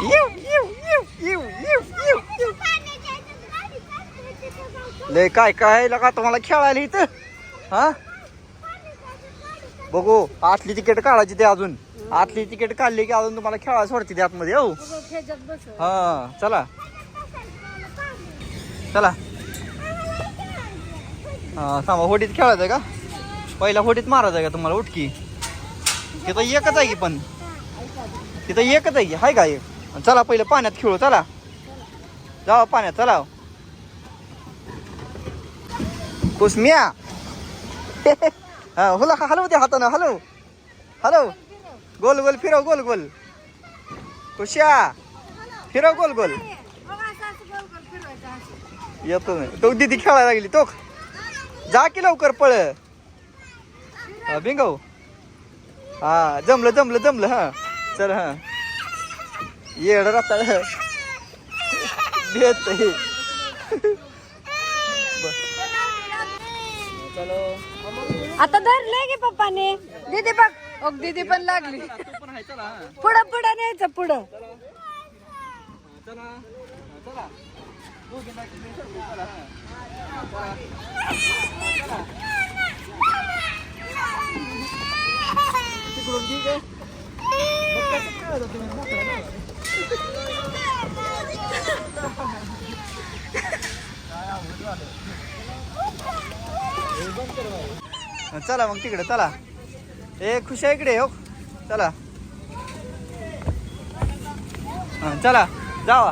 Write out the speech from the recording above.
येऊ येऊ येऊ येऊ येऊ येऊ येऊ. लय काय काय लगा तुम्हाला खेळायला इथं. हा बघू आतली तिकीट काढायची ते अजून. आतली तिकीट काढली की अजून तुम्हाला खेळायला सोडते ते आतमध्ये. हो हा चला चला. हा थांबा होडीत खेळायचं का? पहिला होडीत मारायचं आहे का तुम्हाला उठकी? तिथं एकच आहे की पण तिथं एकच आहे की हाय का एक? चला पहिलं पाण्यात खेळू. चला जावा पाण्यात चला. कुसम्या हा हुला हलव दे हातानं. हलव हलव. गोल गोल फिरव गोल गोल. कुश्या फिरव गोल गोल. येतो नाही तो. दीदी खेळायला लागली तो. जा की लवकर पळ. बिंगव. हा जमलं जमलं जमलं. हा चल. हा येड राहता देत चलो. आता धरले की पप्पाने. दीदी बघ. ओक दीदी पण लागली. पुढं पुढं न्यायचं पुढं. चला चला. तिकडून ठीक आहे. चला मग तिकडे चला. ए खुश आहे इकडे हो. चला चला जावा.